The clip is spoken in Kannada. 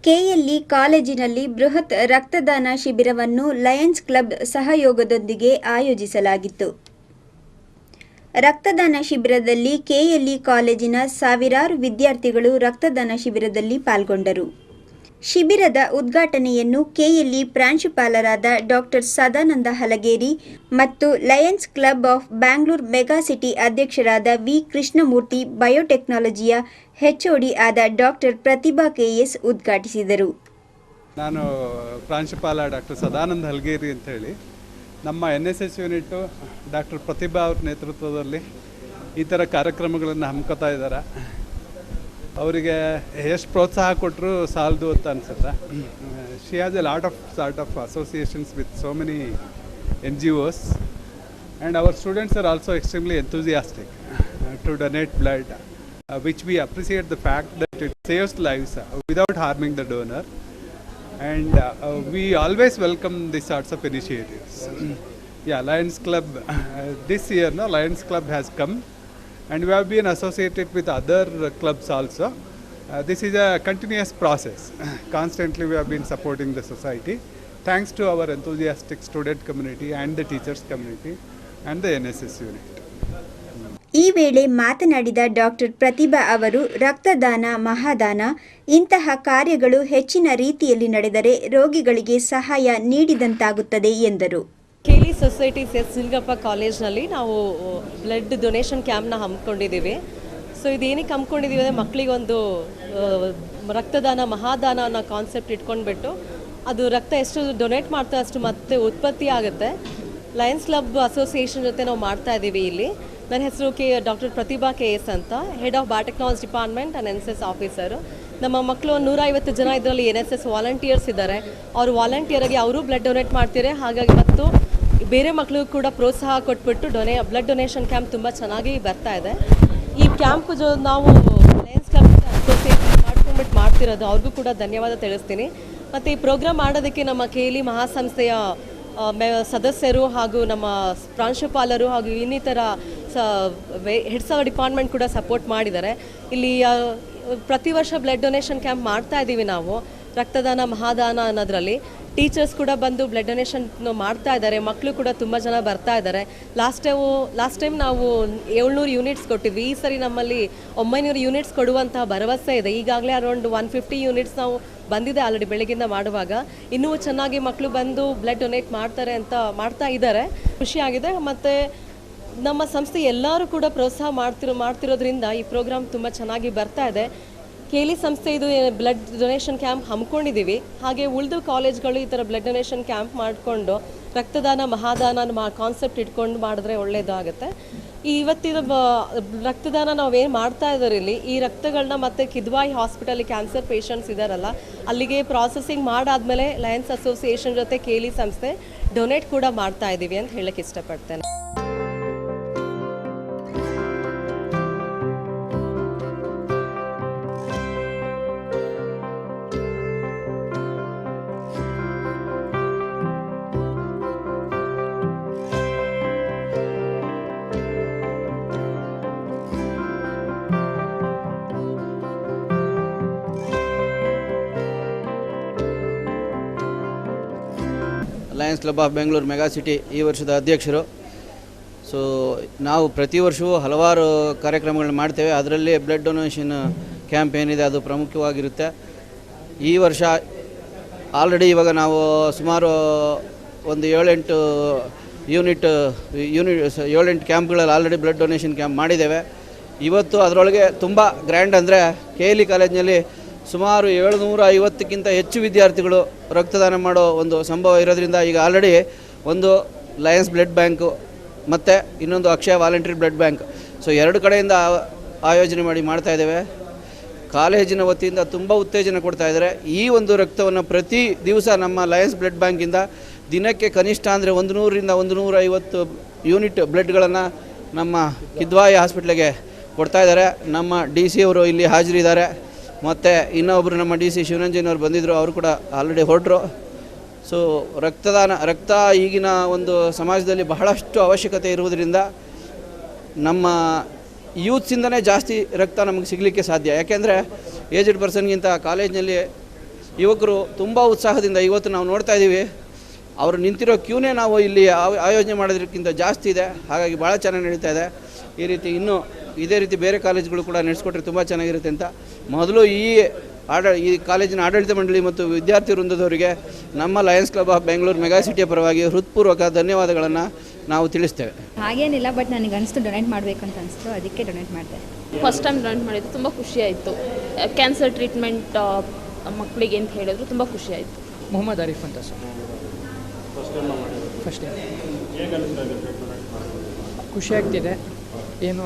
ಕೆಎಲ್ಇ ಕಾಲೇಜಿನಲ್ಲಿ ಬೃಹತ್ ರಕ್ತದಾನ ಶಿಬಿರವನ್ನು ಲಯನ್ಸ್ ಕ್ಲಬ್ ಸಹಯೋಗದೊಂದಿಗೆ ಆಯೋಜಿಸಲಾಗಿತ್ತು. ರಕ್ತದಾನ ಶಿಬಿರದಲ್ಲಿ ಕೆಎಲ್ಇ ಕಾಲೇಜಿನ ಸಾವಿರಾರು ವಿದ್ಯಾರ್ಥಿಗಳು ರಕ್ತದಾನ ಶಿಬಿರದಲ್ಲಿ ಪಾಲ್ಗೊಂಡರು. ಶಿಬಿರದ ಉದ್ಘಾಟನೆಯನ್ನು ಕೆಎಲ್ಇ ಪ್ರಾಂಶುಪಾಲರಾದ ಡಾ. ಸದಾನಂದ ಹಲಗೇರಿ ಮತ್ತು Lions club of Bangalore mega city ಅಧ್ಯಕ್ಷರಾದ ವಿ. ಕೃಷ್ಣಮೂರ್ತಿ, ಬಯೋಟೆಕ್ನಾಲಜಿಯ HOD ಆದ ಡಾ. ಪ್ರತಿಭಾ KS ಉದ್ಘಾಟಿಸಿದರು. ನಾನು ಪ್ರಾಂಶುಪಾಲ ಡಾ. ಸದಾನಂದ ಹಲಗೇರಿ ಅಂತ ಹೇಳಿ, ನಮ್ಮ NSS ಯೂನಿಟ್ಟು ಡಾ. ಪ್ರತಿಭಾ ಅವ್ರ ನೇತೃತ್ವದಲ್ಲಿ ಈ ಥರ ಕಾರ್ಯಕ್ರಮಗಳನ್ನು ಹಮ್ಮಿಕೊತಾ ಇದ್ದಾರೆ. ಅವರಿಗೆ ಎಷ್ಟು ಪ್ರೋತ್ಸಾಹ ಕೊಟ್ಟರು ಸಾಲದು ಅಂತ ಅನಿಸುತ್ತೆ. She has A lot of associations with so many NGOs, and our students are also extremely enthusiastic to donate blood, which we appreciate the fact that it saves lives without harming the donor, and we always welcome these sorts of initiatives. Yeah, Lions Club, this year Lions Club has come, and we have been associated with other clubs also. This is a continuous process. Constantly we have been supporting the society, thanks to our enthusiastic student community and the teachers community and the NSS unit. ಈ ವೇಳೆ ಮಾತನಾಡಿದ ಡಾ. ಪ್ರತಿಭಾ ಅವರು, ರಕ್ತದಾನ, ಮಹಾದಾನ ಇಂತಹ ಕಾರ್ಯಗಳು ಹೆಚ್ಚಿನ ರೀತಿಯಲ್ಲಿ ನಡೆದರೆ ರೋಗಿಗಳಿಗೆ ಸಹಾಯ ನೀಡಿದಂತಾಗುತ್ತದೆ ಎಂದರು. KELI ಸೊಸೈಟಿ ಸಿಲ್ಗಪ್ಪ ಕಾಲೇಜ್ನಲ್ಲಿ ನಾವು ಬ್ಲಡ್ ಡೊನೇಷನ್ ಕ್ಯಾಂಪ್ನ ಹಮ್ಮಿಕೊಂಡಿದ್ದೀವಿ. ಸೊ ಇದೇನಕ್ಕೆ ಹಮ್ಮಿಕೊಂಡಿದ್ದೀವಿ ಅಂದರೆ, ಮಕ್ಕಳಿಗೊಂದು ರಕ್ತದಾನ ಮಹಾದಾನ ಅನ್ನೋ ಕಾನ್ಸೆಪ್ಟ್ ಇಟ್ಕೊಂಡ್ಬಿಟ್ಟು ಅದು ರಕ್ತ ಎಷ್ಟು ಡೊನೇಟ್ ಮಾಡ್ತಾ ಅಷ್ಟು ಮತ್ತೆ ಉತ್ಪತ್ತಿ ಆಗುತ್ತೆ. ಲಯನ್ಸ್ ಕ್ಲಬ್ ಅಸೋಸಿಯೇಷನ್ ಜೊತೆ ನಾವು ಮಾಡ್ತಾ ಇದ್ದೀವಿ. ಇಲ್ಲಿ ನನ್ನ ಹೆಸರು ಡಾ. ಪ್ರತಿಭಾ KS ಅಂತ, head of biotechnology department and NSS officer. ನಮ್ಮ ಮಕ್ಕಳು 150 ಜನ ಇದರಲ್ಲಿ NSS ವಾಲಂಟಿಯರ್ಸ್ ಇದ್ದಾರೆ. ಅವರು ವಾಲಂಟಿಯರಾಗಿ ಅವರು ಬ್ಲಡ್ ಡೊನೇಟ್ ಮಾಡ್ತಾರೆ. ಹಾಗಾಗಿ ಮತ್ತು ಬೇರೆ ಮಕ್ಕಳಿಗೂ ಕೂಡ ಪ್ರೋತ್ಸಾಹ ಕೊಟ್ಬಿಟ್ಟು ಬ್ಲಡ್ ಡೊನೇಷನ್ ಕ್ಯಾಂಪ್ ತುಂಬ ಚೆನ್ನಾಗಿ ಬರ್ತಾ ಇದೆ. ಈ ಕ್ಯಾಂಪ್ ನಾವು ಲಯನ್ಸ್ ಕ್ಲಬ್ ಅಸೋಸಿಯೇಷನ್ ಮಾಡ್ತಿರೋದು, ಅವ್ರಿಗೂ ಕೂಡ ಧನ್ಯವಾದ ತಿಳಿಸ್ತೀನಿ. ಮತ್ತು ಈ ಪ್ರೋಗ್ರಾಮ್ ಮಾಡೋದಕ್ಕೆ ನಮ್ಮ KELI ಮಹಾಸಂಸ್ಥೆಯ ಸದಸ್ಯರು ಹಾಗೂ ನಮ್ಮ ಪ್ರಾಂಶುಪಾಲರು ಹಾಗೂ ಇನ್ನಿತರ ಹೆಡ್ಸ್ ಆಫ್ ಡಿಪಾರ್ಟ್ಮೆಂಟ್ ಕೂಡ ಸಪೋರ್ಟ್ ಮಾಡಿದ್ದಾರೆ. ಇಲ್ಲಿ ಪ್ರತಿ ವರ್ಷ ಬ್ಲಡ್ ಡೊನೇಷನ್ ಕ್ಯಾಂಪ್ ಮಾಡ್ತಾ ಇದ್ದೀವಿ ನಾವು, ರಕ್ತದಾನ ಮಹಾದಾನ ಅನ್ನೋದ್ರಲ್ಲಿ. ಟೀಚರ್ಸ್ ಕೂಡ ಬಂದು ಬ್ಲಡ್ ಡೊನೇಷನ್ ಮಾಡ್ತಾ ಇದ್ದಾರೆ. ಮಕ್ಕಳು ಕೂಡ ತುಂಬ ಜನ ಬರ್ತಾ ಇದ್ದಾರೆ. ಲಾಸ್ಟ್ ಟೈಮ್ ನಾವು 700 ಯೂನಿಟ್ಸ್ ಕೊಟ್ಟಿದ್ವಿ. ಈ ಸರಿ ನಮ್ಮಲ್ಲಿ 900 ಯೂನಿಟ್ಸ್ ಕೊಡುವಂತಹ ಭರವಸೆ ಇದೆ. ಈಗಾಗಲೇ ಅರೌಂಡ್ 150 ಯೂನಿಟ್ಸ್ ನಾವು ಬಂದಿದೆ ಆಲ್ರೆಡಿ ಬೆಳಗ್ಗಿಂದ ಮಾಡುವಾಗ. ಇನ್ನೂ ಚೆನ್ನಾಗಿ ಮಕ್ಕಳು ಬಂದು ಬ್ಲಡ್ ಡೊನೇಟ್ ಮಾಡ್ತಾ ಇದ್ದಾರೆ. ಖುಷಿಯಾಗಿದೆ. ಮತ್ತು ನಮ್ಮ ಸಂಸ್ಥೆ ಎಲ್ಲರೂ ಕೂಡ ಪ್ರೋತ್ಸಾಹ ಮಾಡ್ತಿರೋದ್ರಿಂದ ಈ ಪ್ರೋಗ್ರಾಮ್ ತುಂಬ ಚೆನ್ನಾಗಿ ಬರ್ತಾ ಇದೆ. KELI ಸಂಸ್ಥೆ ಇದು ಬ್ಲಡ್ ಡೊನೇಷನ್ ಕ್ಯಾಂಪ್ ಹಮ್ಮಿಕೊಂಡಿದ್ದೀವಿ. ಹಾಗೆ ಉಳಿದ ಕಾಲೇಜ್ಗಳು ಈ ಥರ ಬ್ಲಡ್ ಡೊನೇಷನ್ ಕ್ಯಾಂಪ್ ಮಾಡಿಕೊಂಡು ರಕ್ತದಾನ ಮಹಾದಾನ ಕಾನ್ಸೆಪ್ಟ್ ಇಟ್ಕೊಂಡು ಮಾಡಿದ್ರೆ ಒಳ್ಳೆಯದಾಗುತ್ತೆ. ಇವತ್ತಿನ ರಕ್ತದಾನ ನಾವೇನು ಮಾಡ್ತಾ ಇದ್ದಾರೆ ಇಲ್ಲಿ, ಈ ರಕ್ತಗಳನ್ನ ಮತ್ತೆ ಕಿದ್ವಾಯಿ ಹಾಸ್ಪಿಟಲ್ ಕ್ಯಾನ್ಸರ್ ಪೇಷಂಟ್ಸ್ ಇದ್ದಾರಲ್ಲ, ಅಲ್ಲಿಗೆ ಪ್ರಾಸೆಸಿಂಗ್ ಮಾಡಾದ್ಮೇಲೆ ಲಯನ್ಸ್ ಅಸೋಸಿಯೇಷನ್ ಜೊತೆ KELI ಸಂಸ್ಥೆ ಡೊನೇಟ್ ಕೂಡ ಮಾಡ್ತಾ ಇದ್ದೀವಿ ಅಂತ ಹೇಳಕ್ಕೆ ಇಷ್ಟಪಡ್ತೇನೆ. Lions club of Bengaluru mega city ಈ ವರ್ಷದ ಅಧ್ಯಕ್ಷರು. ಸೊ ನಾವು ಪ್ರತಿ ವರ್ಷವೂ ಹಲವಾರು ಕಾರ್ಯಕ್ರಮಗಳನ್ನ ಮಾಡ್ತೇವೆ. ಅದರಲ್ಲಿ ಬ್ಲಡ್ ಡೊನೇಷನ್ ಕ್ಯಾಂಪ್ ಏನಿದೆ ಅದು ಪ್ರಮುಖವಾಗಿರುತ್ತೆ. ಈ ವರ್ಷ ಆಲ್ರೆಡಿ ಇವಾಗ ನಾವು ಸುಮಾರು ಒಂದು 7-8 ಕ್ಯಾಂಪ್ಗಳಲ್ಲಿ ಆಲ್ರೆಡಿ ಬ್ಲಡ್ ಡೊನೇಷನ್ ಕ್ಯಾಂಪ್ ಮಾಡಿದ್ದೇವೆ. ಇವತ್ತು ಅದರೊಳಗೆ ತುಂಬ ಗ್ರ್ಯಾಂಡ್ ಅಂದರೆ KELI ಕಾಲೇಜಿನಲ್ಲಿ ಸುಮಾರು 750ಕ್ಕಿಂತ ಹೆಚ್ಚು ವಿದ್ಯಾರ್ಥಿಗಳು ರಕ್ತದಾನ ಮಾಡೋ ಒಂದು ಸಂಭವ ಇರೋದ್ರಿಂದ ಈಗ ಆಲ್ರೆಡಿ ಒಂದು ಲಯನ್ಸ್ ಬ್ಲಡ್ ಬ್ಯಾಂಕು ಮತ್ತು ಇನ್ನೊಂದು ಅಕ್ಷಯ ವಾಲಂಟ್ರಿ ಬ್ಲಡ್ ಬ್ಯಾಂಕ್, ಸೊ 2 ಕಡೆಯಿಂದ ಆಯೋಜನೆ ಮಾಡ್ತಾ ಇದ್ದೇವೆ. ಕಾಲೇಜಿನ ವತಿಯಿಂದ ತುಂಬ ಉತ್ತೇಜನ ಕೊಡ್ತಾ ಇದ್ದಾರೆ. ಈ ಒಂದು ರಕ್ತವನ್ನು ಪ್ರತಿ ದಿವಸ ನಮ್ಮ ಲಯನ್ಸ್ ಬ್ಲಡ್ ಬ್ಯಾಂಕಿಂದ ದಿನಕ್ಕೆ ಕನಿಷ್ಠ ಅಂದರೆ 100ರಿಂದ 150 ಯೂನಿಟ್ ಬ್ಲಡ್ಗಳನ್ನು ನಮ್ಮ ಕಿದ್ವಾಯಿ ಹಾಸ್ಪಿಟ್ಲಿಗೆ ಕೊಡ್ತಾ ಇದ್ದಾರೆ. ನಮ್ಮ DC ಅವರು ಇಲ್ಲಿ ಹಾಜರಿದ್ದಾರೆ. ಮತ್ತು ಇನ್ನೊಬ್ಬರು ನಮ್ಮ DC ಶಿವರಂಜನವರು ಬಂದಿದ್ದರು, ಅವರು ಕೂಡ ಆಲ್ರೆಡಿ ಹೊರಟರು. ಸೊ ರಕ್ತ ಈಗಿನ ಒಂದು ಸಮಾಜದಲ್ಲಿ ಬಹಳಷ್ಟು ಅವಶ್ಯಕತೆ ಇರುವುದರಿಂದ ನಮ್ಮ ಯೂತ್ಸಿಂದನೇ ಜಾಸ್ತಿ ರಕ್ತ ನಮಗೆ ಸಿಗಲಿಕ್ಕೆ ಸಾಧ್ಯ. ಯಾಕೆಂದರೆ ಏಜ್ಡ್ ಪರ್ಸನ್ಗಿಂತ ಕಾಲೇಜ್ನಲ್ಲಿ ಯುವಕರು ತುಂಬ ಉತ್ಸಾಹದಿಂದ ಇವತ್ತು ನಾವು ನೋಡ್ತಾ ಇದ್ದೀವಿ. ಅವರು ನಿಂತಿರೋ ಕ್ಯೂನೇ ನಾವು ಇಲ್ಲಿ ಆಯೋಜನೆ ಮಾಡೋದಕ್ಕಿಂತ ಜಾಸ್ತಿ ಇದೆ. ಹಾಗಾಗಿ ಭಾಳ ಚೆನ್ನಾಗಿ ನಡೀತಾ ಇದೆ. ಈ ರೀತಿ ಇನ್ನೂ ಇದೇ ರೀತಿ ಬೇರೆ ಕಾಲೇಜುಗಳು ಕೂಡ ನಡೆಸ್ಕೊಟ್ರೆ ತುಂಬ ಚೆನ್ನಾಗಿರುತ್ತೆ ಅಂತ ಮೊದಲು ಈ ಕಾಲೇಜಿನ ಆಡಳಿತ ಮಂಡಳಿ ಮತ್ತು ವಿದ್ಯಾರ್ಥಿ ವೃಂದದವರಿಗೆ ನಮ್ಮ Lions club of Bengaluru mega ಸಿಟಿಯ ಪರವಾಗಿ ಹೃತ್ಪೂರ್ವಕ ಧನ್ಯವಾದಗಳನ್ನು ನಾವು ತಿಳಿಸ್ತೇವೆ. ಹಾಗೇನಿಲ್ಲ, ಬಟ್ ನನಗೆ ಅನಿಸ್ತು ಡೊನೇಟ್ ಮಾಡಬೇಕಂತ ಅನಿಸ್ತು, ಅದಕ್ಕೆ ಡೊನೇಟ್ ಮಾಡಿದೆ. ಫಸ್ಟ್ ಟೈಮ್ ಡೊನೇಟ್ ಮಾಡಿದ್ದು ತುಂಬ ಖುಷಿಯಾಯಿತು. ಕ್ಯಾನ್ಸರ್ ಟ್ರೀಟ್ಮೆಂಟ್ ಮಕ್ಕಳಿಗೆ ಅಂತ ಹೇಳಿದ್ರು ತುಂಬ ಖುಷಿಯಾಯಿತು. ಮೊಹಮ್ಮದ್ ಆರಿಫ್ ಅಂತ ಸರ್. ಫಸ್ಟ್ ಟೈಮ್ ಖುಷಿ ಆಗ್ತಿದೆ. ಏನು